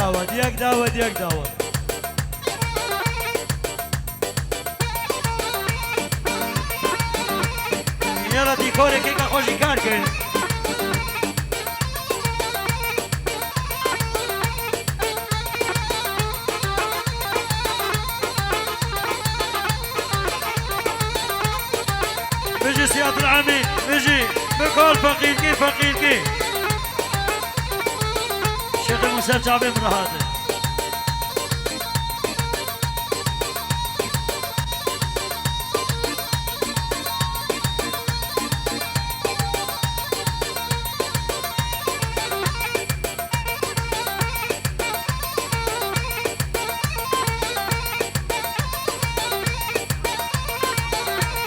دعوت يك دعوت يك دعوت يلا ديكوري كيكا خوشي كاركن بيجي سيادة العميد بيجي بكل فقيركي فقيركي شيخ المسلم شعبي من هذا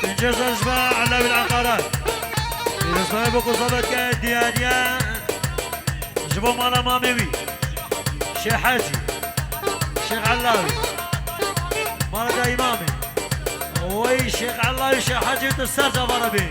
إنجاز الجماعة على بالعقارات بالنسبة بكو صبت ديانيا جبوا مالا مامي شيخ حاجي شيخ علاوي مالا دا إمامي وي شيخ علاوي شيخ حاجي تسترجع مربي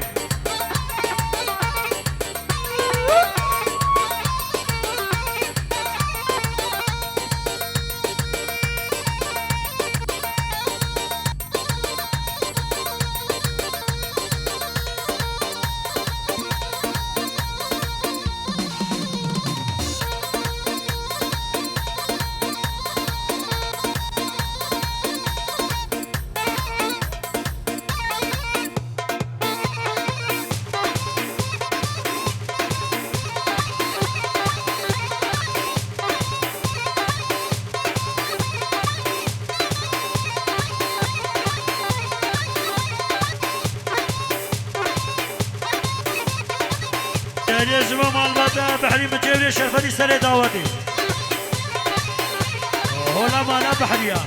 يا جماعة مع البدا بحري مجيبلي شرفتي سري دعوتي هنا مالا بحريا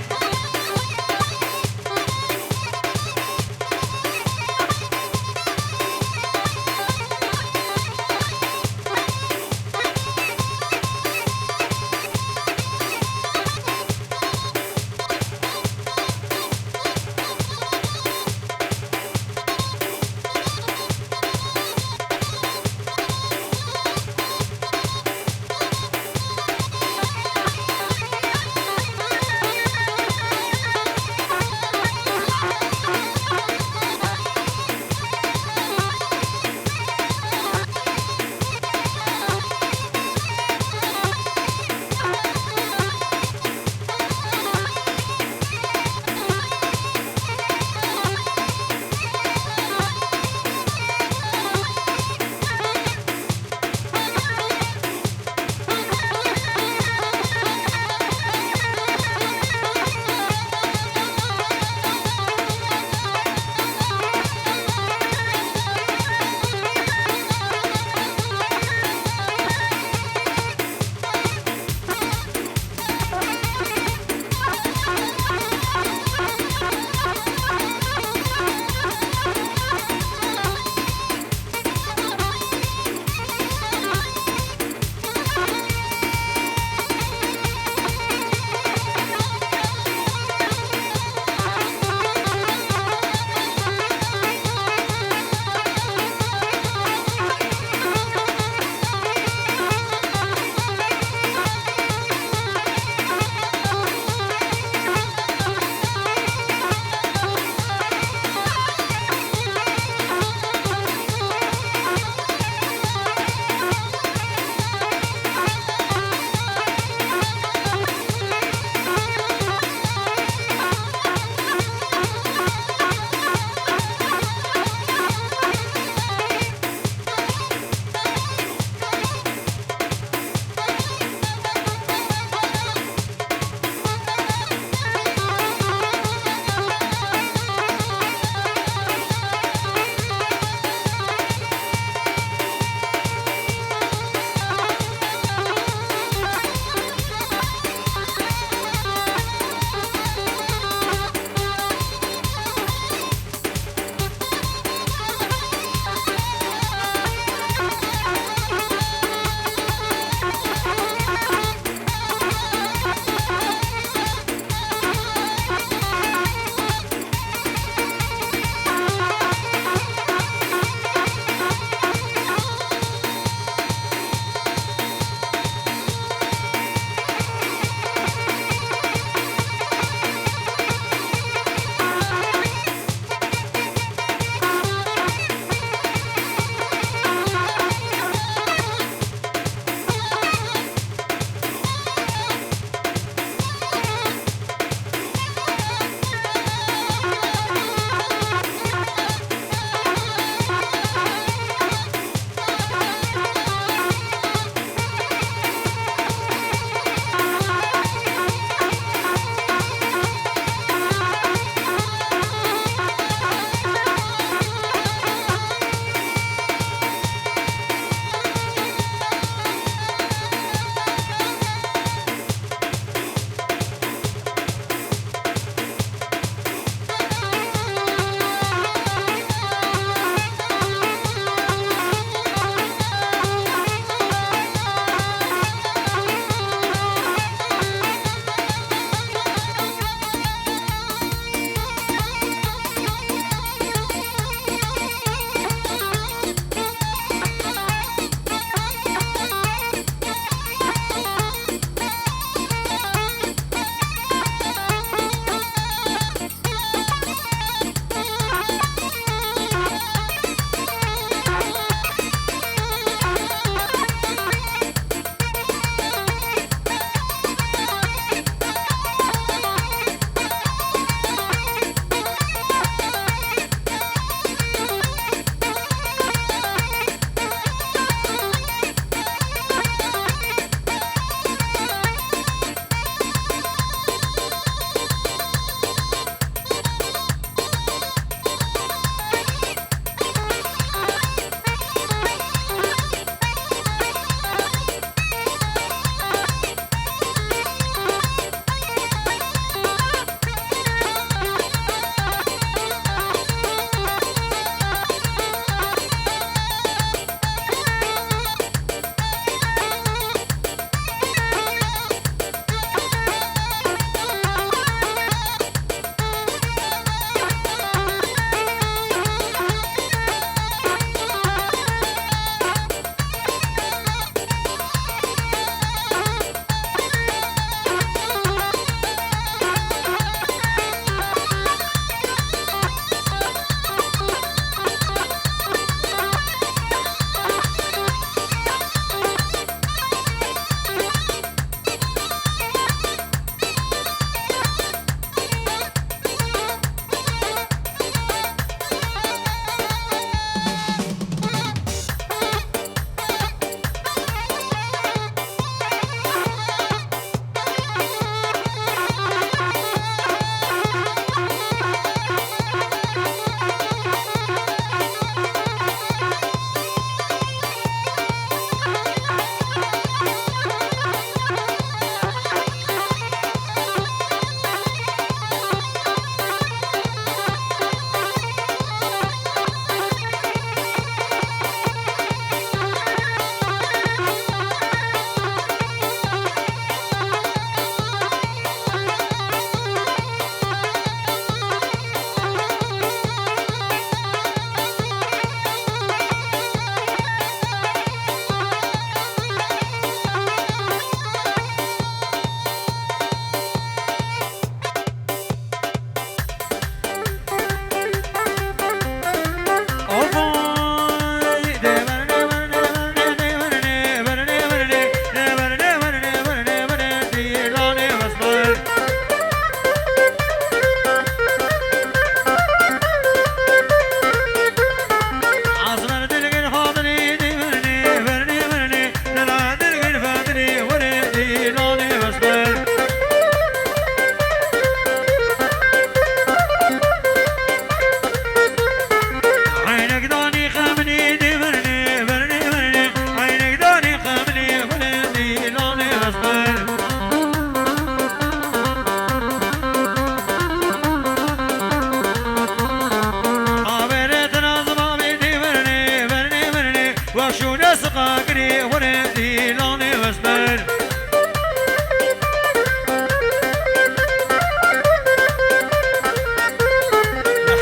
وشو نسقى قري وردي لوني واسبر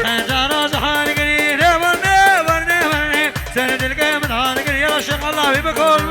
حجارة زحار قري ورني سند القيم دار قري يا شيخ الله بكون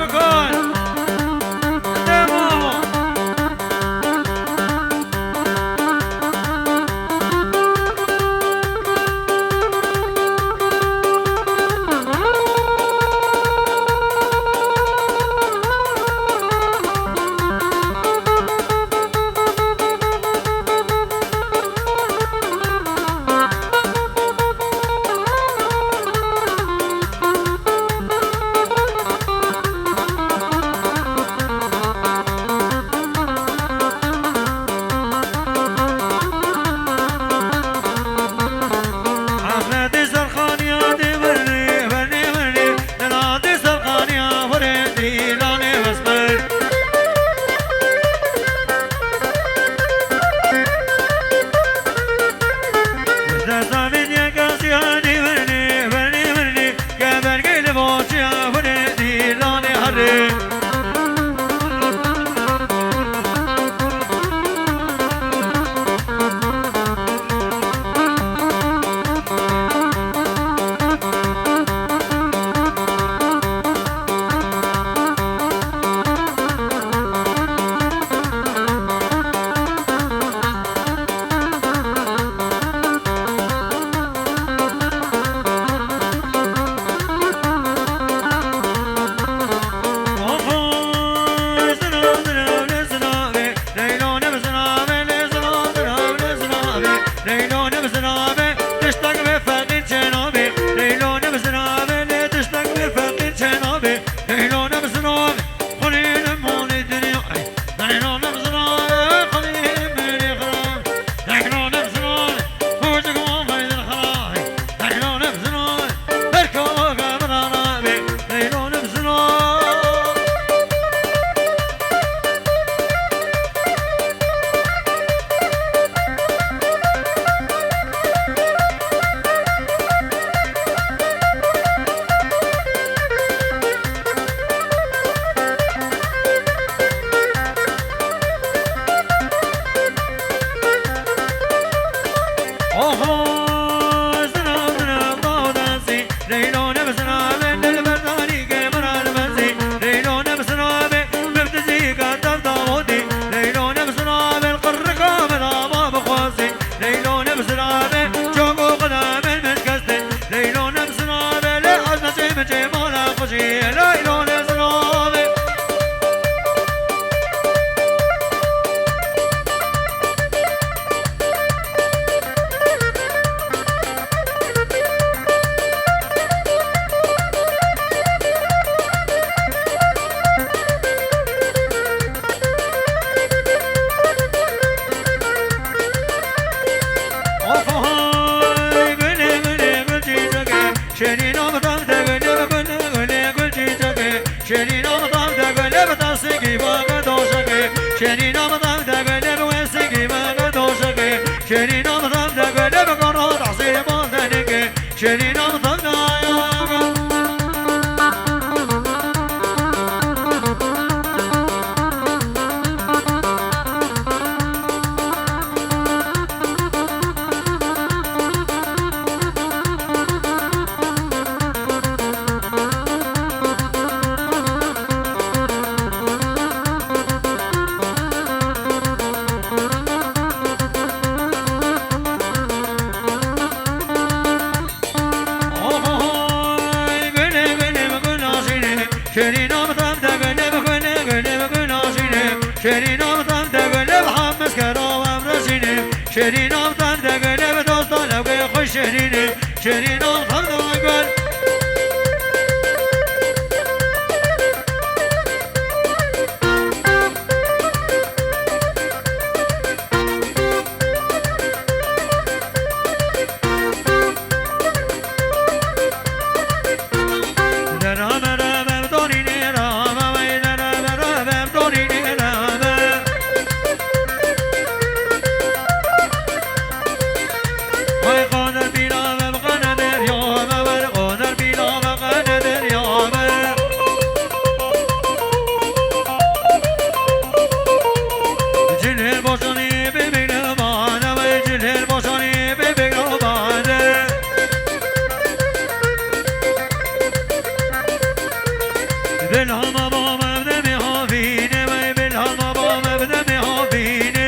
بالهم با مبدم هافینه وی بالهم با مبدم هافینه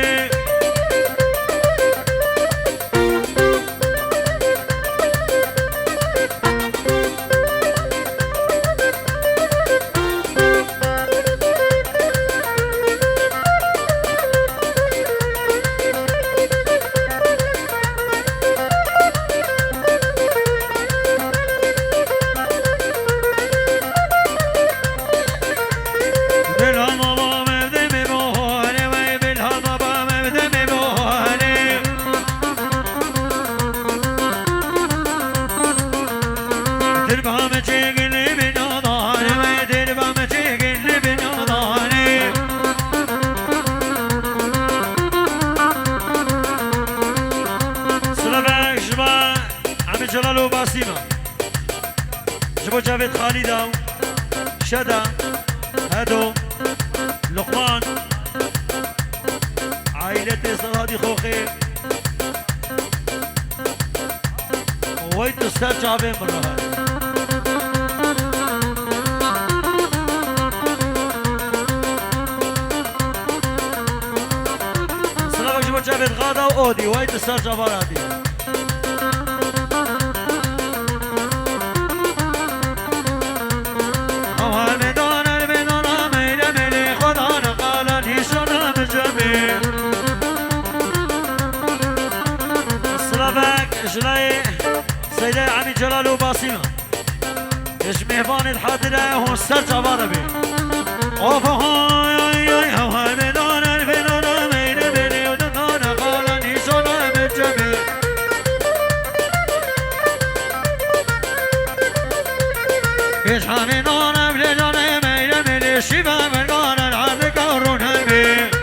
جلال و باسیما جبو جاوید خالدا شدا هدو لقمان عائلة صهادي خوخي ويت السر جابين مرها سلام جبو جاوید غادا و اودي ويت السر جاباراتي جلاي سيدة عمي جلال وباسمة ايش مهفان الحاضرة هون السرجة باربي اوفا هاي هاي بدون الفنون مين بني ودنون قالني شنا بالجميع ايش حامي نون بلجون مين بني الشفا من قال العرض كورون هالبي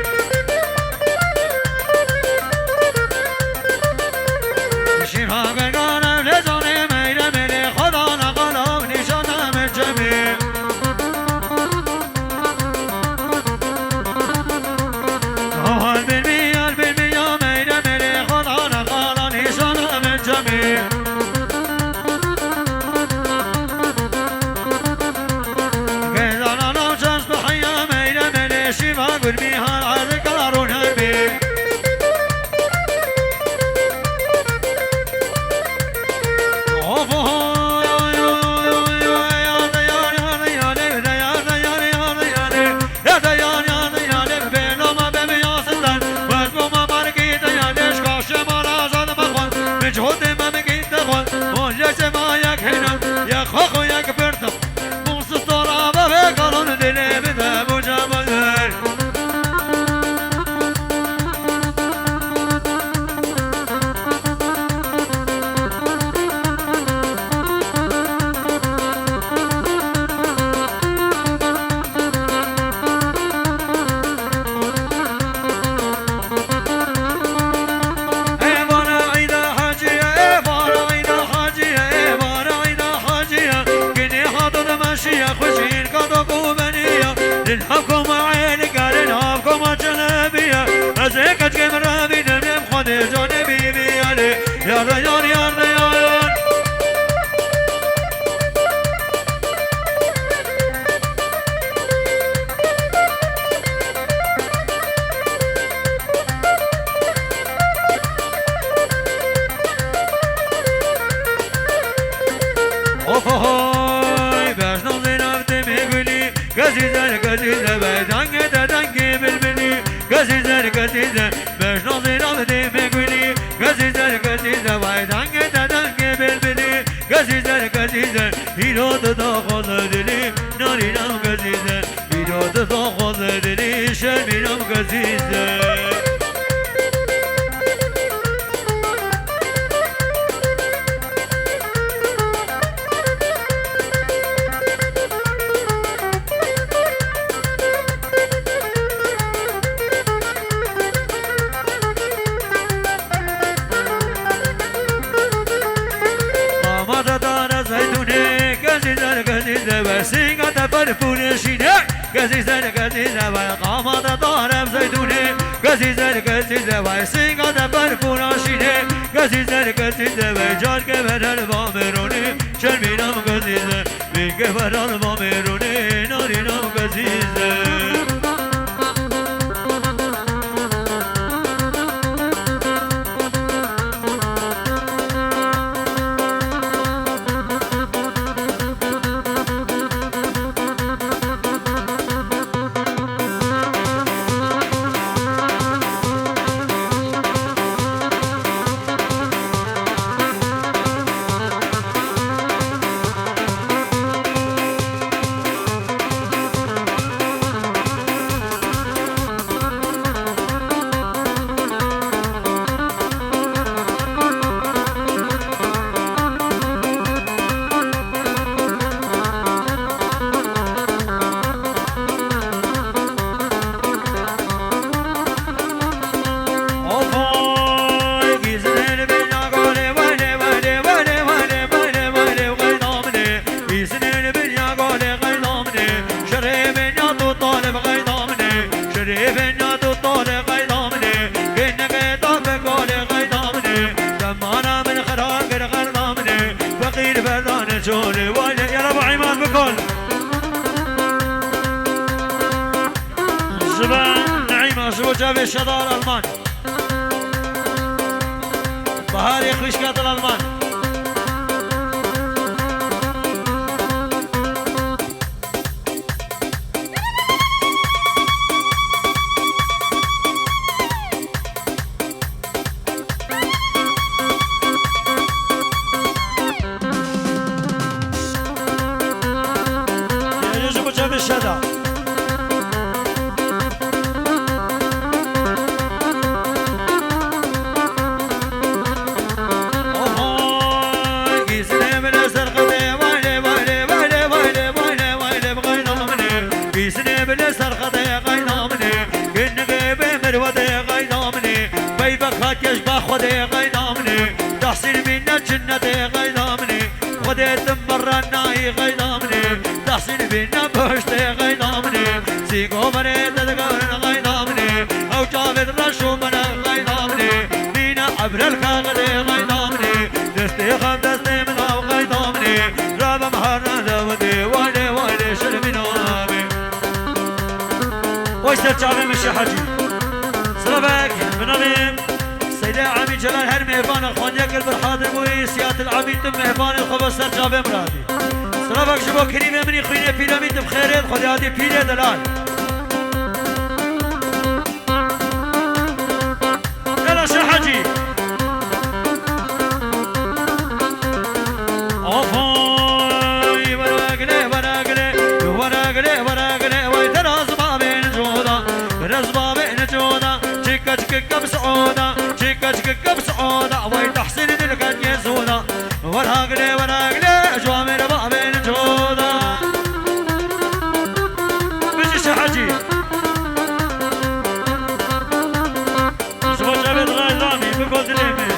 لنحكم عينك لنحكم جنبيا أزيكت كم رابي نميم خدي جانبي بيالي يا ريان يا ريان اوفوهاي باش نظن افتمي قولي قزيزة قزيزة بيدانك تدنكي بالبني قزيزة قزيزة باش نظن افتمي قولي قزيزة قزيزة بيدانك تدنكي بالبني قزيزة قزيزة إيرو تتاخذ دلي ناري نام قزيزة إيرو تتاخذ دلي شرمي نام قزيزة سينغا تفرفون شينه قزيزة قزيزة والقامة طارب زيتوني قزيزة قزيزة وسينغا تفرفون شينه قزيزة قزيزة وجار كبر البامروني شرمينام قزيزة بكبر البامروني مارينا وقزيزة يا رب عماد بكل زبان نعيمة زوجة بالشطار ألمان بهار يخفش قاتل ألمان بالشدة تحصيل منا الجنة غيظامني خديت مرنا غيظامني تحصيل منا بهشت غيظامني سيقو مريت تقارن غيظامني او جابت رشو من غيظامني مينا عبر الكاغد غيظامني دستي خم دستي من او غيظامني رابا مهرنا دودي ويلي ويلي شرمي نوامي ويستر جابي مشي حجي سلامك من أمين سيدي عمي جلال هر مهبان خانيك البرحاضر بوي سيات العميد تم مهبان الخبر سر جابي مرادي سلامك شبو كريمة مني خويني بيراميد بخيرت خدي هادي بيري دلال يلا شحجي اوفاي وراقلي وراقلي وراقلي وراقلي ويتراز بابين جودا راز بابين جودا تشيكا تشيكا بسعودا تشيكا تشيكا بسعودا ويتحسن دلك يزودا وراقلي وراقلي جوامر بابين جودا بيجي شحجي شبو جابت غايزامي بقول دليمي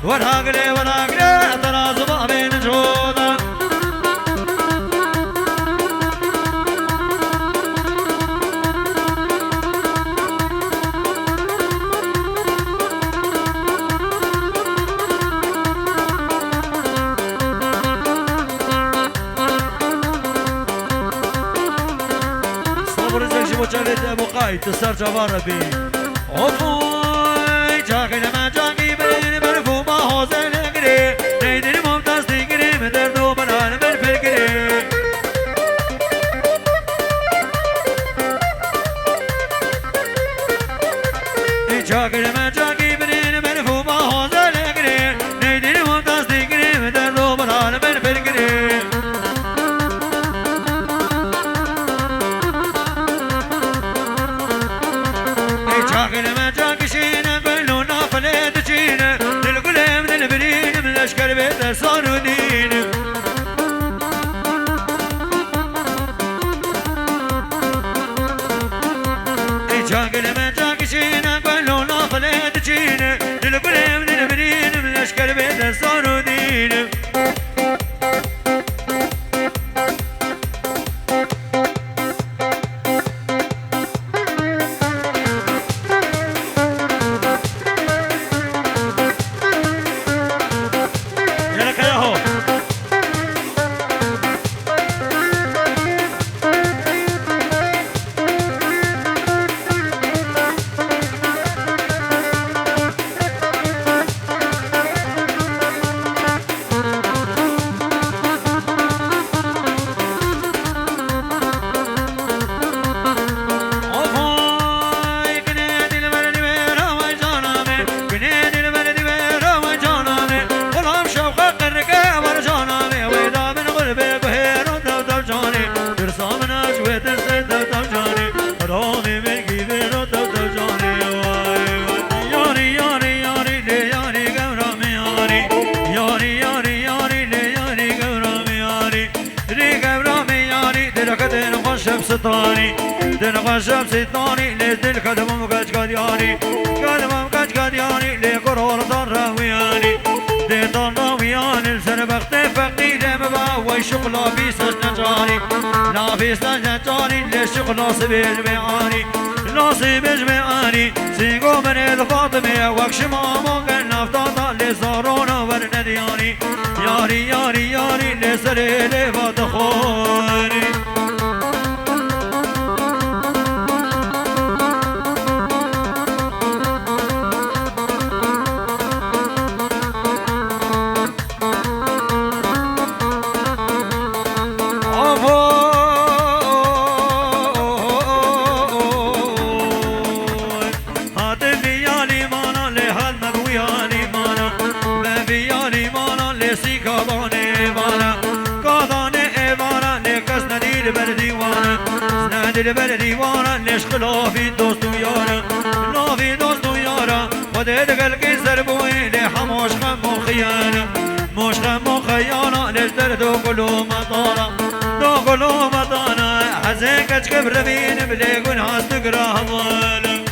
وراقلي وراقلي تراز بابين جودا صبر زي مجرد ابو قايد تسار جوار بي اوفوي جاكي لما جاكي بين مرفوع ما هو زي نقري نيدي ممتاز تقري مدردو بنان من فكري جاكي لما جاكي بين مرفوع ما هو زي نقري نيدي ممتاز تقري مدردو بنان من فكري جاكي لما جاكي كل ما جاكشينا قالوا لا خليت تشينا للقلب للبنين من اشكال بيت صاروا دين ستاني دن غشم ستاني ليش دل كدمم قدياني كدمم قدياني لي قرور ضروياني دي ضروياني السر بخت فقي دم با وشغله في سجناني لا في سجناني لي شغله سبيل معاني ناصب جمعاني سيقو من الفاطمه وكشما ممكن نفتاط لي صارونا ورندياني ياري ياري ياري لي سري لي فاتخوني البلدي وانا ليش خلافي دوست ويارا خلافي دوست ويارا وديت قلقي سربوي لي حموش خمو خيانة موش خمو خيانة ليش دردو قلو مطارا دو قلو مطانا حزين كبر بين بليقون هاس تقرا هوالا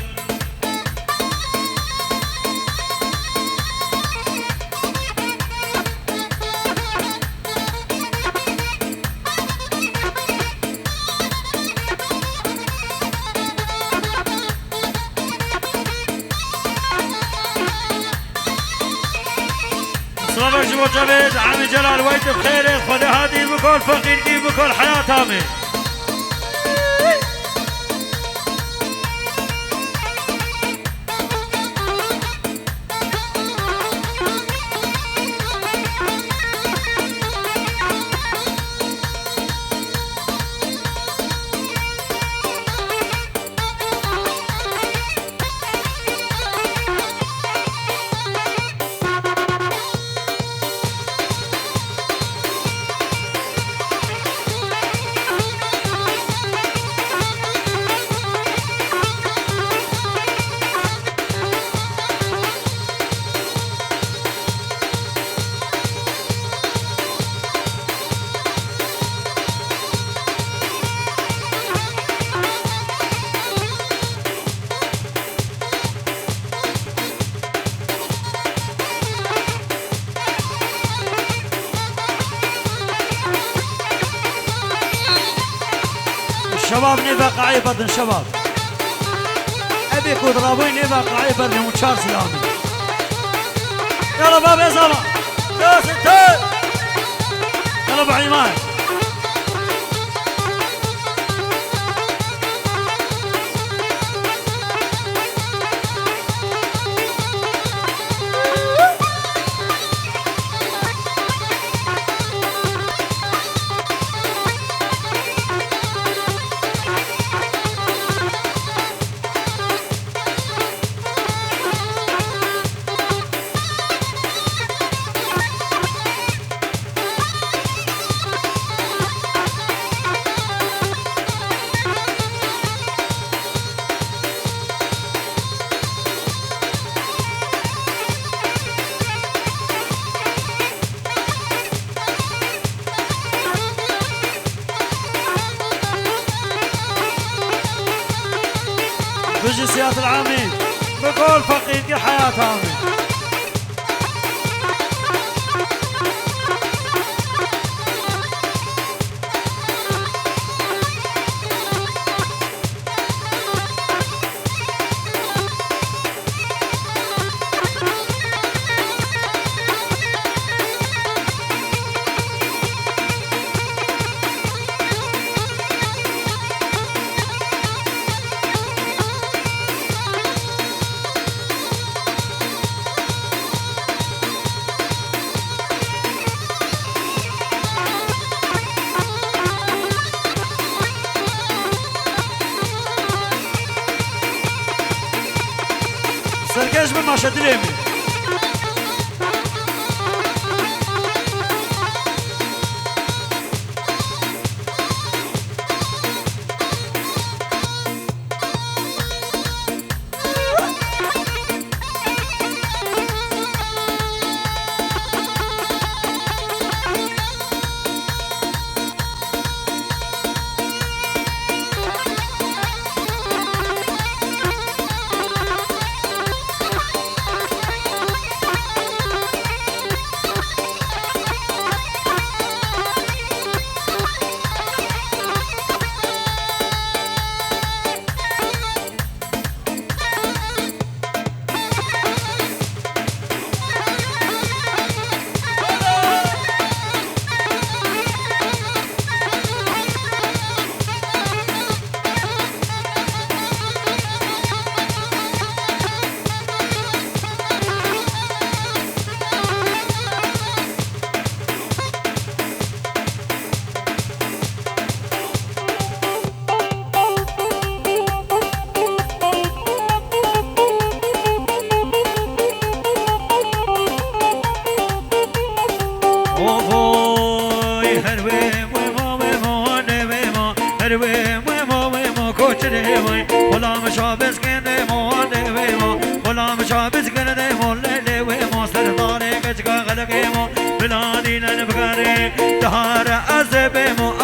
صباح جبو جبيد عمي جلال ويت بخير خذ هادي بكل فقير كيف بكل حياة هامي شباب نبقى عيبة شباب أبيك وضربوي نبقى عيبة لمتشار سلامي يلا باب يا زلمة يا ستات يلا ابو عماد الجنسيات العامين بقول فقيد حياة عامين. سرقاش من مشهد اليمين.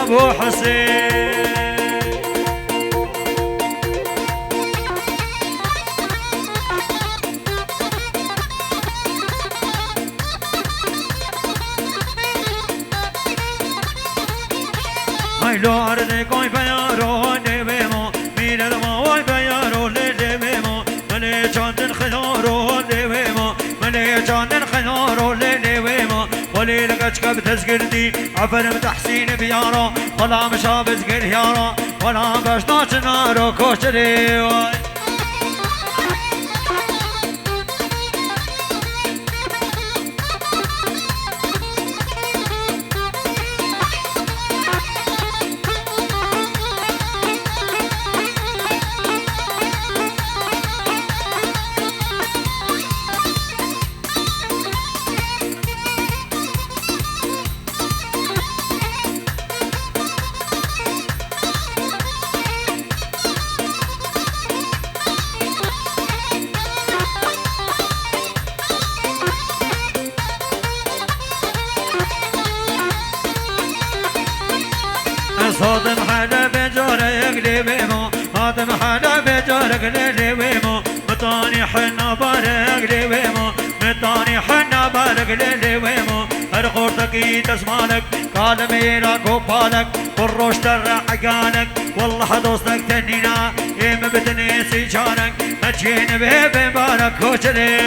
أبو حسين هاي لو أرد كوي بيارو نبيمو مين الماوي بيارو لنبيمو مني جان خيارو نبيمو مني جان خيارو لنبيمو ولي لقتك بتسقردي عفر بتحسين بيارو ولا مشابز قر يارو ولا بشناش نارو كوشري صادم حدا بجارك لبيمو هادم حدا بجارك لبيمو مطاني حنا بارك لبيمو مطاني حنا بارك لبيمو هرقورتك تسمالك قال ميرا كوبالك والروش ترى عقالك والله دوستك تنينا يم بتنسي جارك هجين بيبي بارك كوشري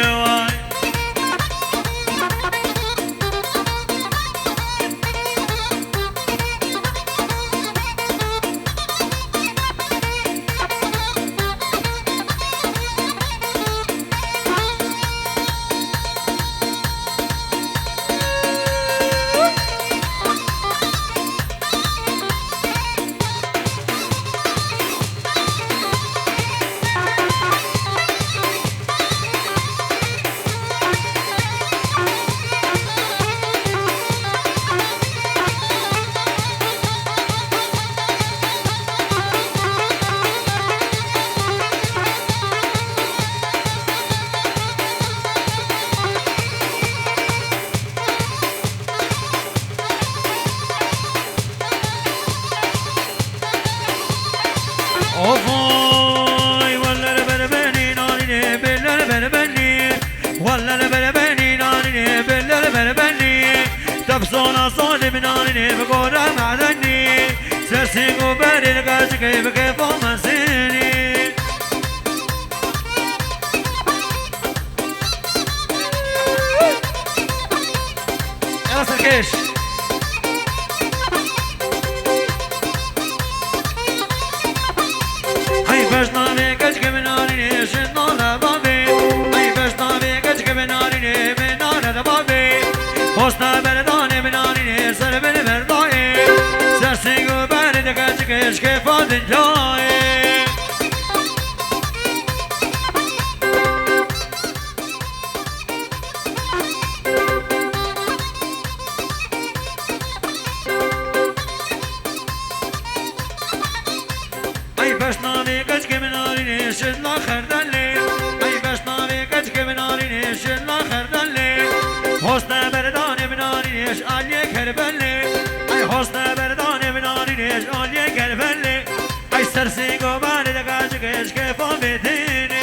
ولا البلبني نارني بلا البلبني تبصونا صالي بنارني بقول معدني سرسي وباري القاش كيف كيف ومسيني يا سركيش هاي بشنا بيكش كبنارني شنونا بابي هاي بشنا بيكش كبنارني بنانا بابي حسنا برداني بنارني سر بالبردائي سرسي وبارد كش كيف ودنجائي اي بشنا بيكش كبنارني شدنا خردلي اي بشنا بيكش كبنارني شدنا خردلي حسنا برداني بنارني آلية كربلي اي حسنا برداني بنارني آلية كربلي اي سرسي قبال دقاش كش كيف ومديني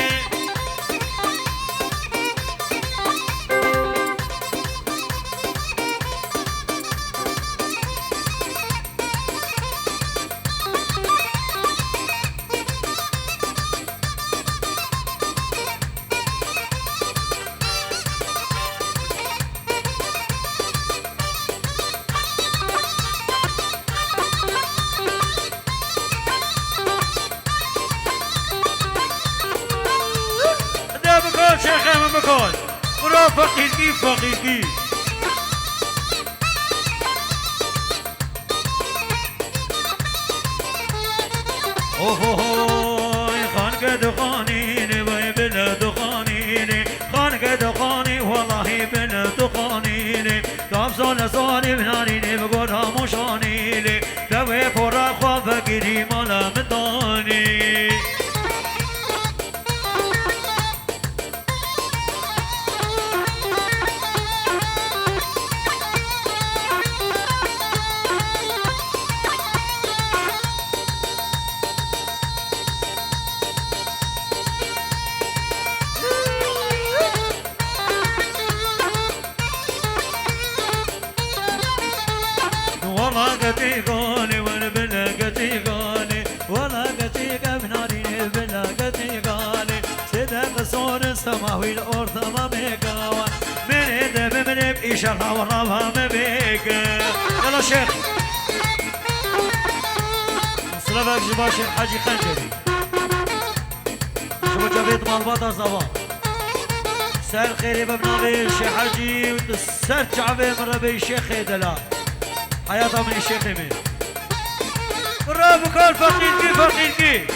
بكون شيخ من بكون برو فقيقي فقيقي اوه خانك دخانيني وي بلا دخانيني خانك دخاني والله بلا دخانيني تابزون صاري بناريني بقولها مشانيني توي برا خوافقيني مالا مداني والله قتيقاني وانا بلا قتيقاني والله قتيقة بناريني بلا قتيقاني صدق صور السماوي الأرض ما بيقاوى من إيده بمن بإشارة ورابها ما بيقا يلا شيخ صلابك جبا شيخ حاجي خنجري شبا جابيت مالباطة زوا سر خيري ببنابي شيخ حاجي سر شعبي مربي شيخ دلال حياته من الشيخ من برافو كل فقيركي فقيركي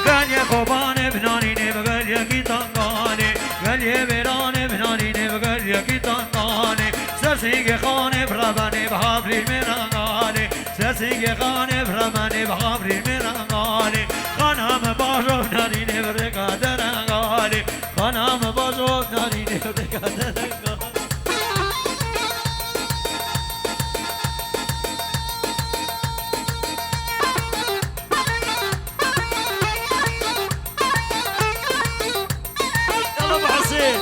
قال يا خوباني بنانيني بقال يا كيتانقاني قال يا بيراني بنانيني بقال يا كيتانقاني سرسيقي خاني براباني بحافري الميرانقاني سرسيقي خاني براباني بحافري الميرانقاني خانام باشو بنانيني برقا درنقاني خانام باشو بنانيني برقا درنقاني يلا ابو حسين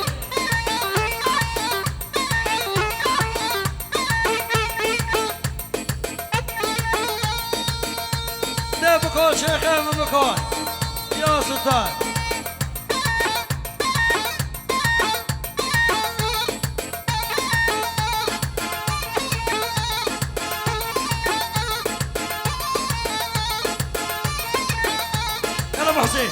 ده بكون شيخ من بكون يا سلطان يلا ابو حسين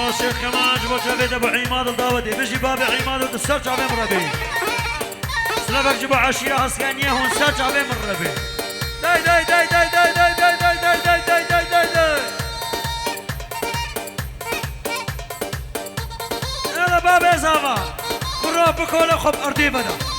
الشيخ كمان جبت جابيت ابو عماد الداودي بيجي بابي عماد السرج عم مربي سلافك جبا عشيرة هسكانية هون ساجع بي من ربي داي داي داي داي داي داي داي داي داي داي داي داي داي داي هذا باب إزاغا كرة بكولة خب أرضي بدا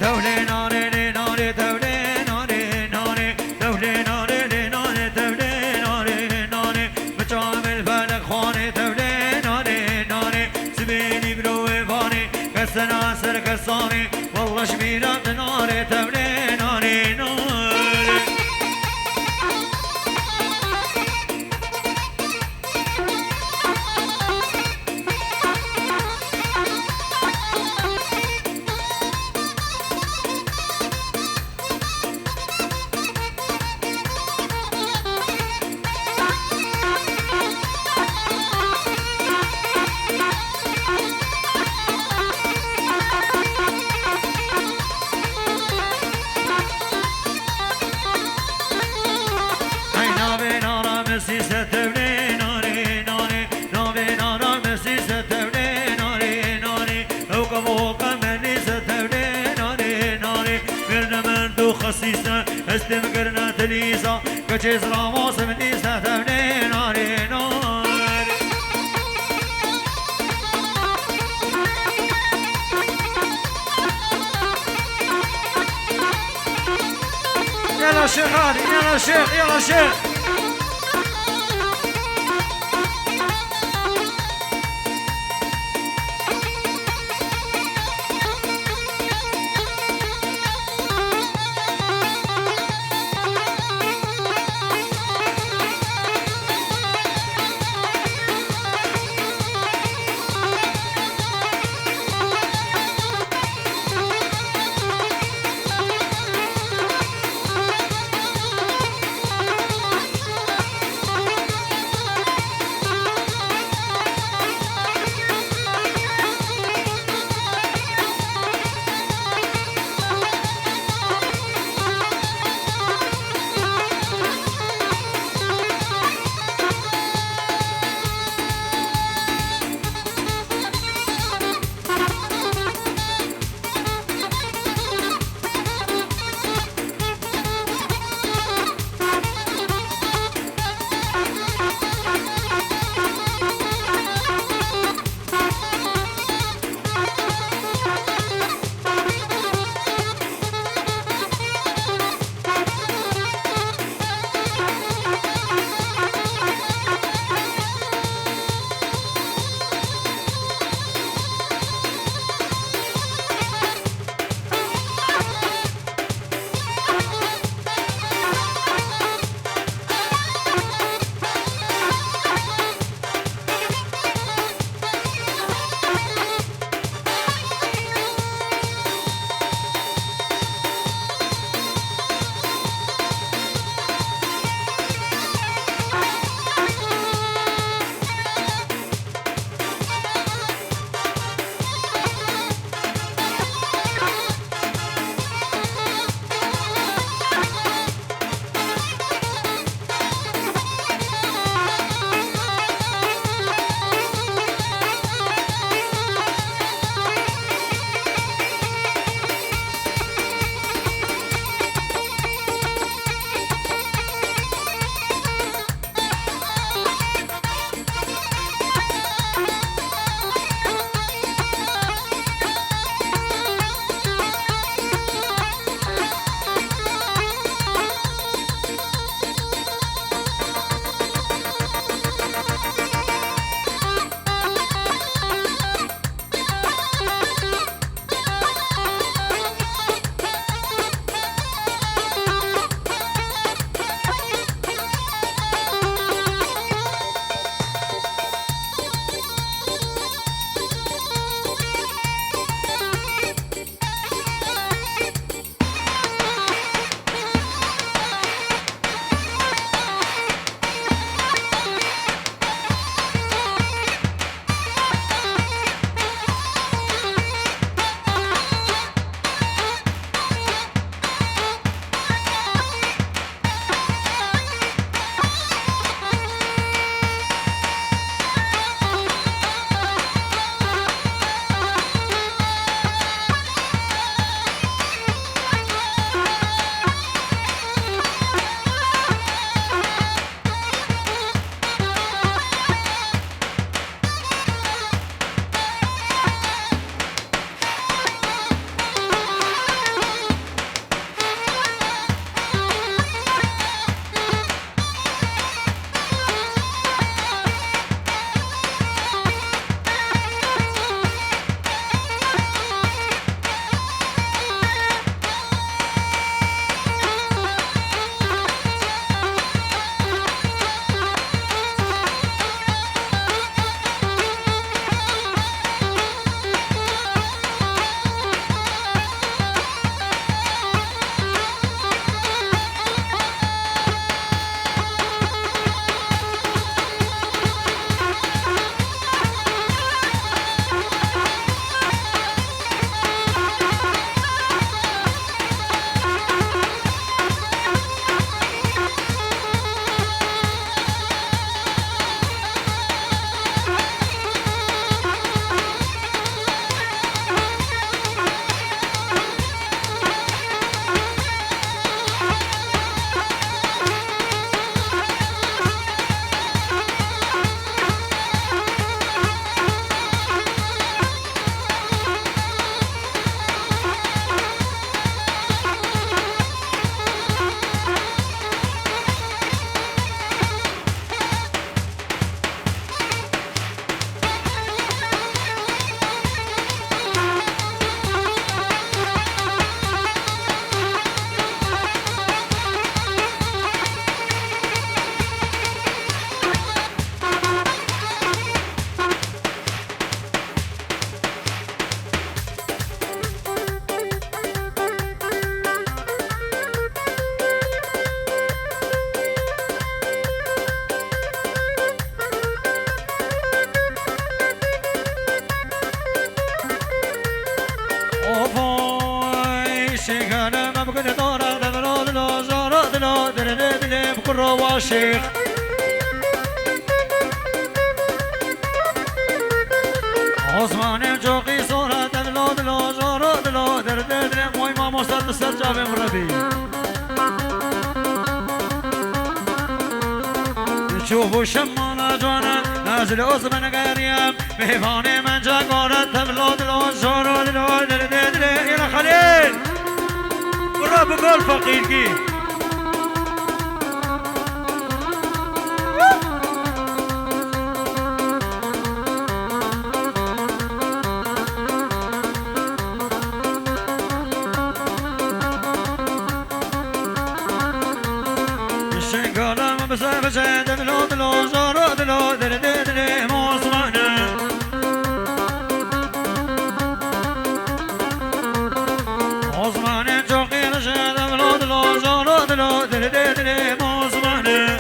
تولي ناري ناري تولي ناري ناري تولي ناري ناري تولي ناري ناري مجامل فلك خاني تولي ناري ناري سبيني بروي فاني كسنا سر كساني والله شبيرات ناري تولي ناري ناري خسيسة استمقرنا تليسة كجيز راموس من إيسا تبني ناري ناري يلا شيخ هادي يلا شيخ يلا شيخ شيخنا ما بقدر دورا دلو دلو زارو دلو دلو دلو بكرة وشيخ عثمان جوقي صورة دلو دلو زارو دلو دلو دلو موي ما مصر السرجاب مربي شوفوا شمانا جوانا نازل عثمان قريم بهفاني من جاقورة دلو دلو زارو دلو دلو دلو يا خليل برا بقول فقير كي الشنقالة ما بسافر شاد دلو دلو زارو دلو دلو دلو موصمانا عثمان جوقي رشاد دلو دلو زارو دلو دلو دلو موصمانا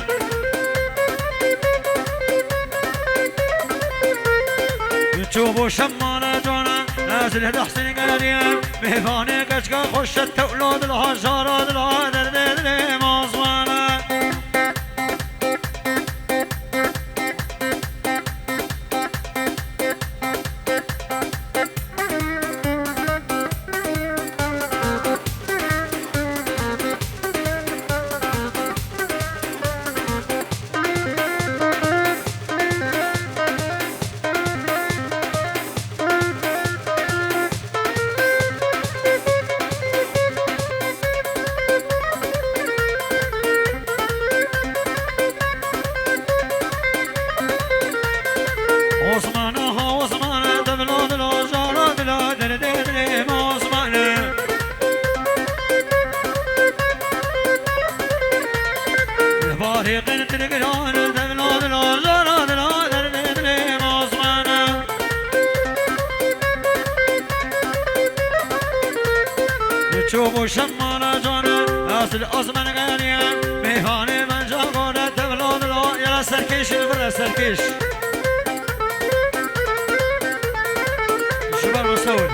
تشوفوا شمالة جوانا نازل هد حسين قريم بهفاني كشكا خش التولود الهجارة دلو دلو دلو موصمانا شوفوا شمانا جوانا اصل عثمان قريم بهفاني من جاقورة دلو دلو يلا سركيش البرا سركيش شباب مصور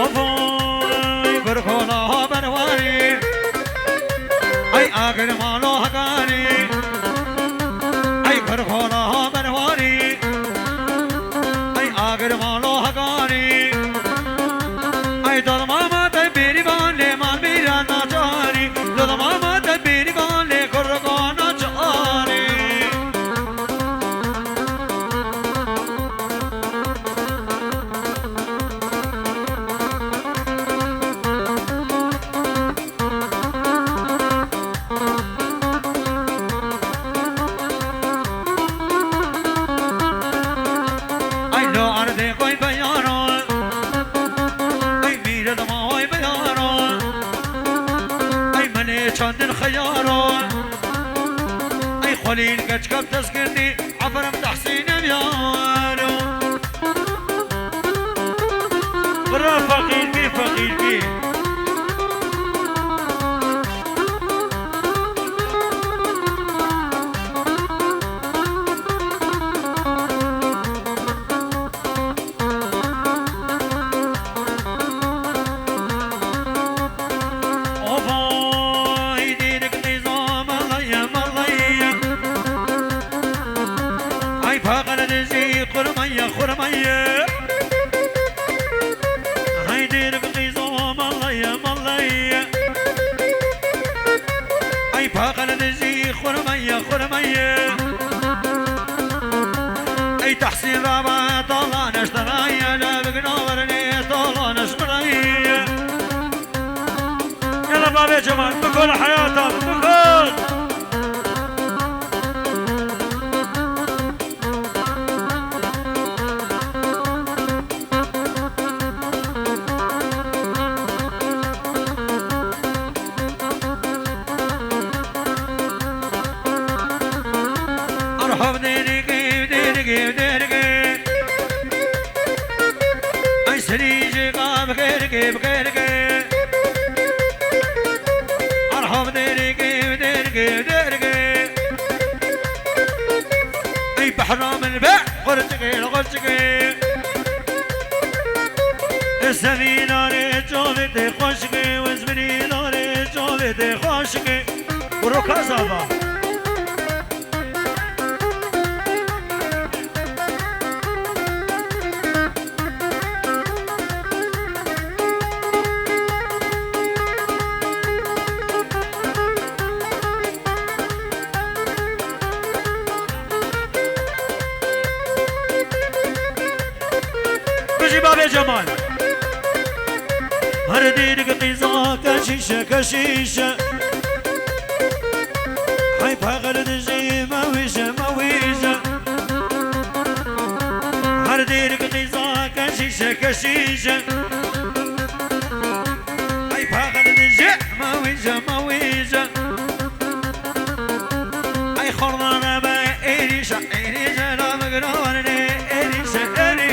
أبوي بركونا بنواري أي آخر مالو هكاني أي بركونا بنواري أي آخر مالو هكاني أي دل ماما تبيري بانلي مال بيرانا جاري دل ماما تبيري بانلي كرقانا جاري أي لو عرضي قوي بيانو أي ميرد ماوي بيانو أي مني چاندن خيارو أي خليل كشكب تسكرني عفرم تحسين بيانو برا فقير بي فقير بي خرمية هيدي رفقي زوم الله يا مالية أي باقل نزي خرمية خرمية أي تحسين رابع طلع نشترايا لا بقنورني طلع نشترايا يلا بابا يا جمال بكل حياتك بكل ارحب ديرقي ديرقي ديرقي اي سريجي قام بغيرقي بغيرقي ارحب ديرقي بحرام البيع قرشقي السفينة رجوبتي خوشقي وزمنينا رجوبتي خوشقي وروكا زابا بجي بابي جمال هر دينك قيزا كشيشة هاي بغل دجي مويشة هر دينك قيزا كشيشة هاي بغل دجي مويشة هاي خرنا با إريشة لا مقراني إريشة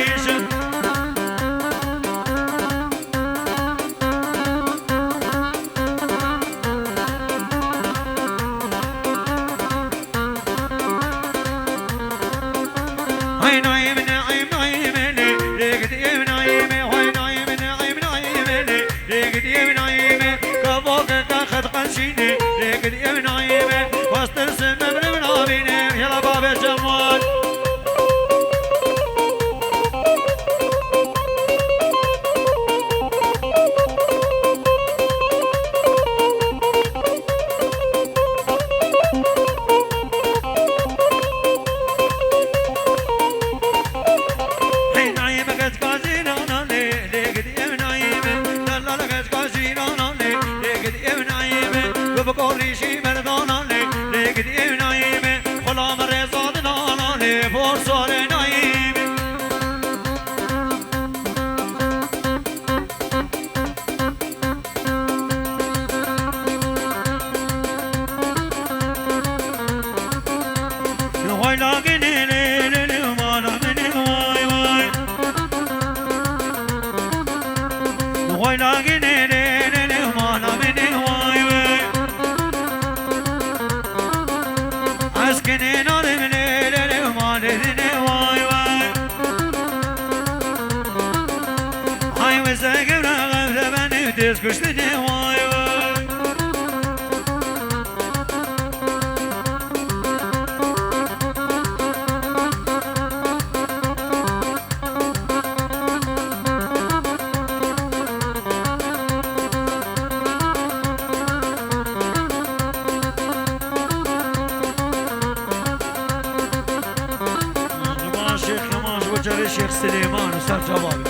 الشيخ سليمان وسار جوابي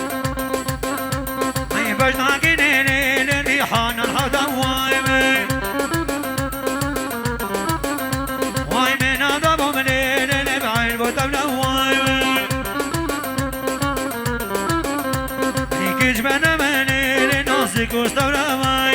هاي بجناقي ليلي حان الهدى واي من هذا من ليلي بعين بوتبنا واي كيش بنا من ليلي ناسك وستبنا واي